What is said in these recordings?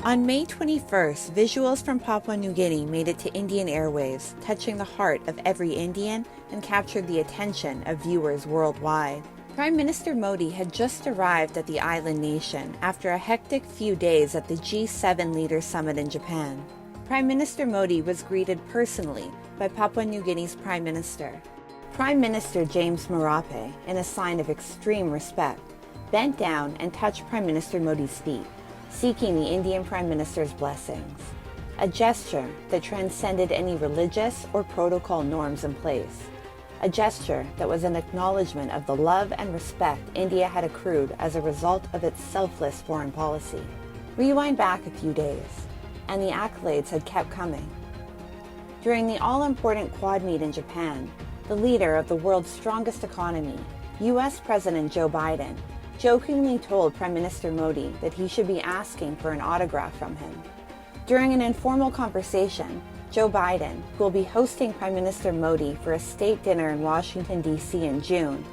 On May 21st, visuals from Papua New Guinea made it to Indian airwaves, touching the heart of every Indian and captured the attention of viewers worldwide. Prime Minister Modi had just arrived at the island nation after a hectic few days at the G7 Leaders Summit in Japan. Prime Minister Modi was greeted personally by Papua New Guinea's Prime Minister. Prime Minister James Marape, in a sign of extreme respect, bent down and touched Prime Minister Modi's feet, seeking the Indian Prime Minister's blessings, a gesture that transcended any religious or protocol norms in place, a gesture that was an acknowledgement of the love and respect India had accrued as a result of its selfless foreign policy. Rewind back a few days, and the accolades had kept coming. During the all-important Quad meet in Japan, the leader of the world's strongest economy, U.S. President Joe Biden, jokingly told Prime Minister Modi that he should be asking for an autograph from him. During an informal conversation, Joe Biden, who will be hosting Prime Minister Modi for a state dinner in Washington, D.C. in June,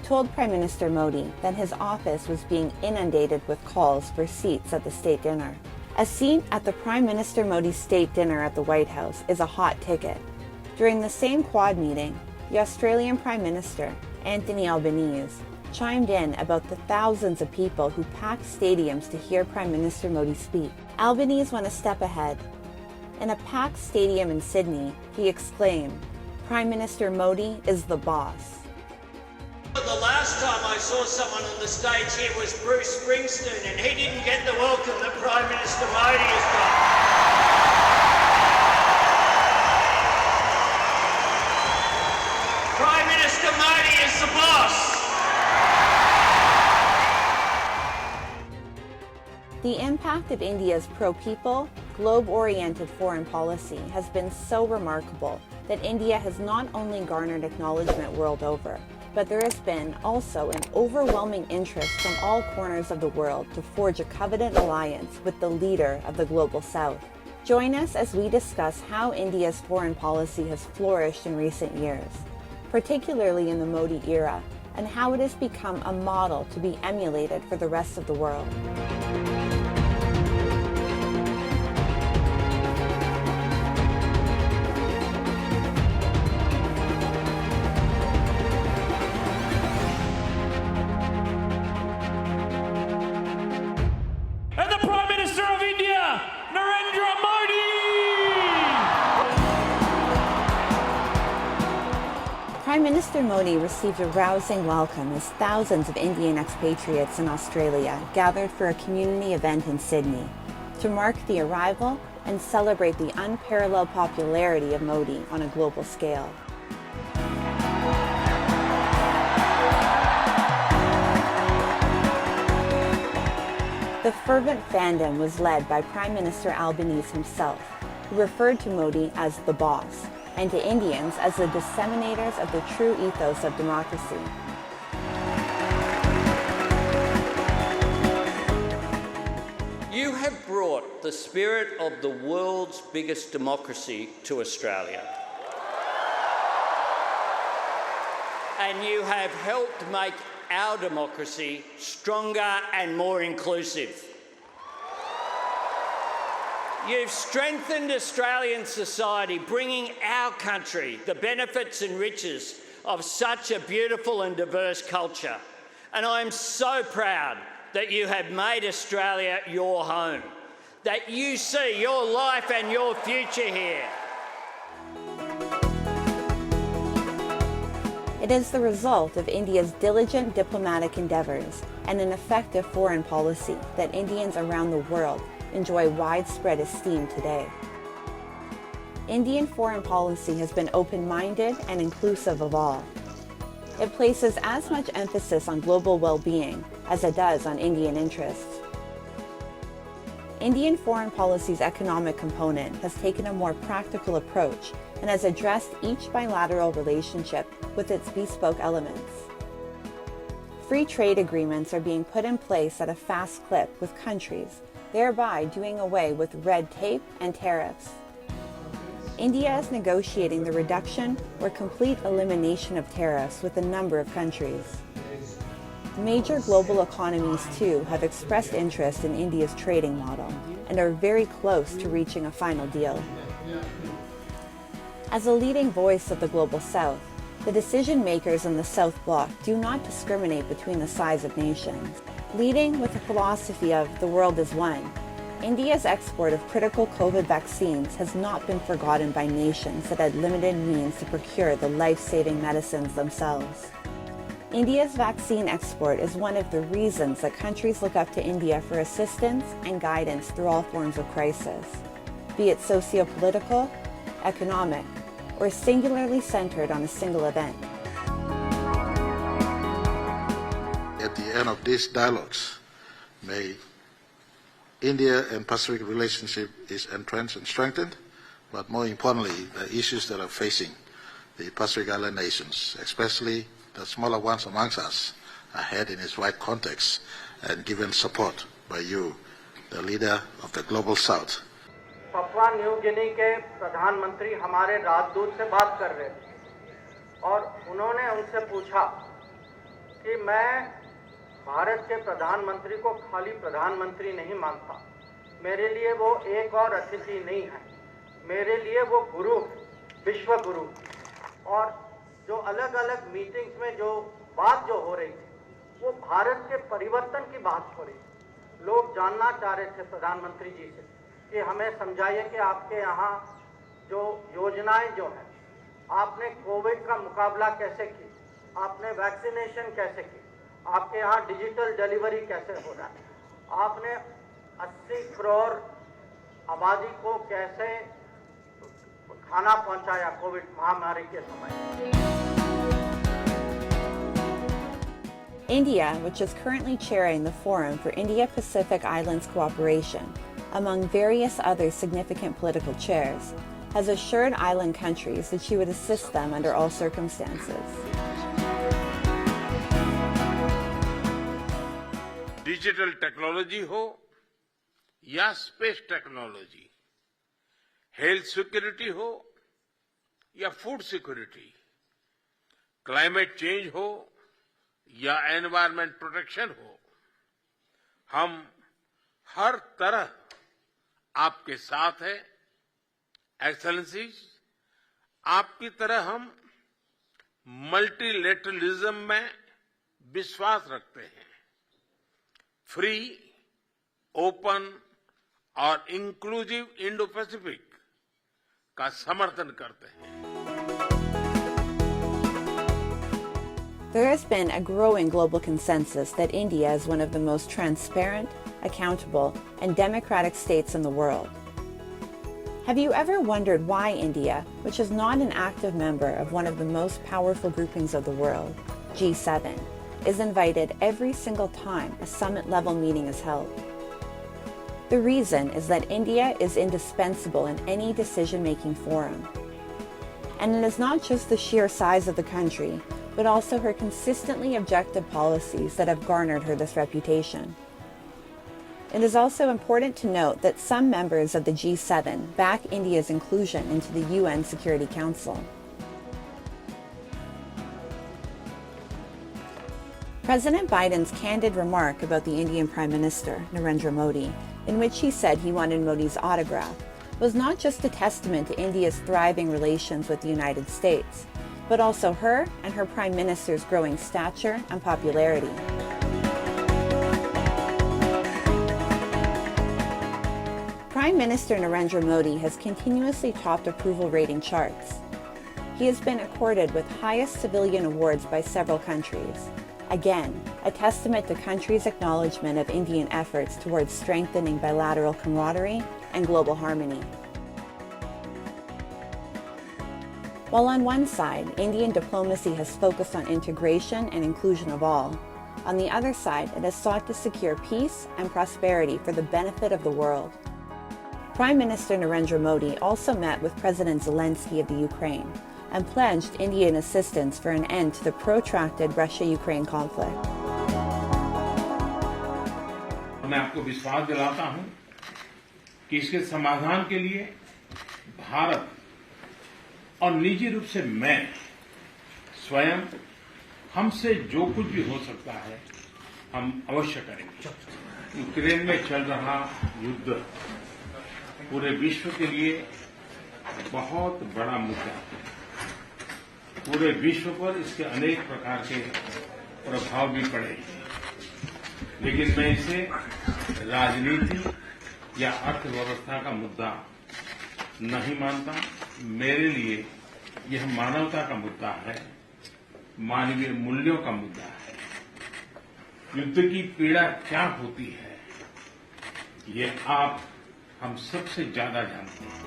told Prime Minister Modi that his office was being inundated with calls for seats at the state dinner. A seat at the Prime Minister Modi's state dinner at the White House is a hot ticket. During the same Quad meeting, the Australian Prime Minister, Anthony Albanese, chimed in about the thousands of people who packed stadiums to hear Prime Minister Modi speak. Albanese went a step ahead. In a packed stadium in Sydney, he exclaimed, "Prime Minister Modi is the boss." The last time I saw someone on the stage here was Bruce Springsteen, and he didn't get the welcome that Prime Minister Modi has got. Prime Minister Modi is the boss. The impact of India's pro-people, globe-oriented foreign policy has been so remarkable that India has not only garnered acknowledgement world over, but there has been also an overwhelming interest from all corners of the world to forge a covenant alliance with the leader of the Global South. Join us as we discuss how India's foreign policy has flourished in recent years, particularly in the Modi era, and how it has become a model to be emulated for the rest of the world. And the Prime Minister of India, Narendra Modi! Prime Minister Modi received a rousing welcome as thousands of Indian expatriates in Australia gathered for a community event in Sydney to mark the arrival and celebrate the unparalleled popularity of Modi on a global scale. The fervent fandom was led by Prime Minister Albanese himself, who referred to Modi as the boss, and to Indians as the disseminators of the true ethos of democracy. You have brought the spirit of the world's biggest democracy to Australia. And you have helped make our democracy stronger and more inclusive. You've strengthened Australian society, bringing our country the benefits and riches of such a beautiful and diverse culture. And I am so proud that you have made Australia your home, that you see your life and your future here. It is the result of India's diligent diplomatic endeavours and an effective foreign policy that Indians around the world enjoy widespread esteem today. Indian foreign policy has been open-minded and inclusive of all. It places as much emphasis on global well-being as it does on Indian interests. Indian foreign policy's economic component has taken a more practical approach and has addressed each bilateral relationship with its bespoke elements. Free trade agreements are being put in place at a fast clip with countries, thereby doing away with red tape and tariffs. India is negotiating the reduction or complete elimination of tariffs with a number of countries. Major global economies, too, have expressed interest in India's trading model and are very close to reaching a final deal. As a leading voice of the Global South, the decision makers in the South Bloc do not discriminate between the size of nations. Leading with the philosophy of the world is one, India's export of critical COVID vaccines has not been forgotten by nations that had limited means to procure the life-saving medicines themselves. India's vaccine export is one of the reasons that countries look up to India for assistance and guidance through all forms of crisis, be it socio-political, economic, or singularly centered on a single event. At the end of these dialogues, may India and Pacific relationship is entrenched and strengthened, but more importantly, the issues that are facing the Pacific Island nations, especially the smaller ones amongst us, are had in its right context and given support by you, the leader of the Global South. papua New Guinea के प्रधानमंत्री हमारे राजदूत से बात कर रहे थे और उन्होंने उनसे पूछा कि मैं भारत के प्रधानमंत्री को खाली प्रधानमंत्री नहीं मानता, मेरे लिए वो एक और अतिथि नहीं है, मेरे लिए वो गुरु, विश्व गुरु। और जो अलग अलग मीटिंग्स में जो बात जो हो रही थी वो भारत के परिवर्तन की बात हो रही। लोग जानना चाह रहे थे प्रधानमंत्री जी से कि हमें समझाइए कि आपके यहाँ जो योजनाएं जो हैं, आपने कोविड का मुकाबला कैसे की, आपने वैक्सीनेशन कैसे की, आपके यहाँ डिजिटल डिलीवरी कैसे हो रहा है, आपने 80 करोड़ आबादी को कैसे खाना पहुंचाया कोविड महामारी के समय। India, which is currently chairing the Forum for India-Pacific Islands Cooperation, among various other significant political chairs, has assured island countries that she would assist them under all circumstances. Digital technology हो या space technology, health security हो या food security, climate change हो या environment protection हो, हम हर तरह आपके साथ हैं। एक्सेलेंसीज, आपकी तरह हम मल्टीलेटरलिज्म में विश्वास रखते हैं, फ्री, ओपन और इंक्लूसिव इंडो पैसिफिक का समर्थन करते हैं। There has been a growing global consensus that India is one of the most transparent, accountable, and democratic states in the world. Have you ever wondered why India, which is not an active member of one of the most powerful groupings of the world, G7, is invited every single time a summit-level meeting is held? The reason is that India is indispensable in any decision-making forum. And it is not just the sheer size of the country, but also her consistently objective policies that have garnered her this reputation. It is also important to note that some members of the G7 back India's inclusion into the UN Security Council. President Biden's candid remark about the Indian Prime Minister, Narendra Modi, in which he said he wanted Modi's autograph, was not just a testament to India's thriving relations with the United States, but also her and her Prime Minister's growing stature and popularity. Prime Minister Narendra Modi has continuously topped approval rating charts. He has been accorded with highest civilian awards by several countries. Again, a testament to countries' acknowledgement of Indian efforts towards strengthening bilateral camaraderie and global harmony. While on one side, Indian diplomacy has focused on integration and inclusion of all, on the other side, it has sought to secure peace and prosperity for the benefit of the world. Prime Minister Narendra Modi also met with President Zelensky of the Ukraine and pledged Indian assistance for an end to the protracted Russia-Ukraine conflict. मैं आपको विश्वास दिलाता हूं कि इसके समाधान के लिए भारत और निजी रूप से मैं स्वयं हमसे जो कुछ भी हो सकता है हम अवश्य करेंगे। यूक्रेन में चल रहा युद्ध पूरे विश्व के लिए बहुत बड़ा मुद्दा है। पूरे विश्व पर इसके अनेक प्रकार के प्रभाव भी पड़े, लेकिन मैं इसे राजनीति या अर्थव्यवस्था का मुद्दा नहीं मानता। मेरे लिए यह मानवता का मुद्दा है, मानवीय मूल्यों का मुद्दा है। युद्ध की पीड़ा क्या होती है, ये आप हम सबसे ज्यादा जानते हैं।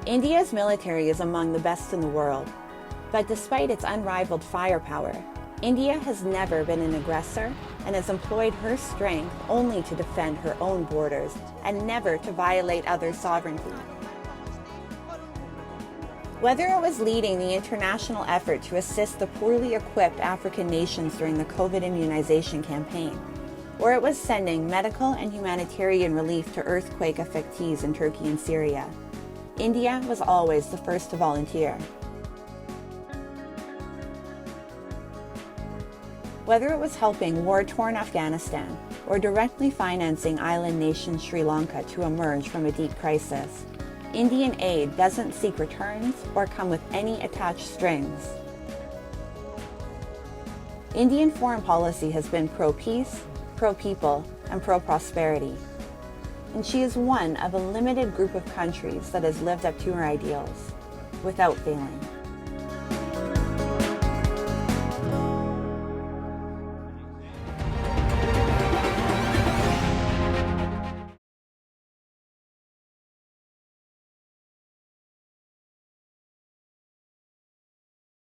India's military is among the best in the world, but despite its unrivaled firepower, India has never been an aggressor and has employed her strength only to defend her own borders and never to violate other sovereignty. Whether it was leading the international effort to assist the poorly equipped African nations during the COVID immunization campaign, or it was sending medical and humanitarian relief to earthquake affectees in Turkey and Syria, India was always the first to volunteer. Whether it was helping war-torn Afghanistan or directly financing island nation Sri Lanka to emerge from a deep crisis, Indian aid doesn't seek returns or come with any attached strings. Indian foreign policy has been pro-peace, pro-people, and pro-prosperity. And she is one of a limited group of countries that has lived up to her ideals without failing.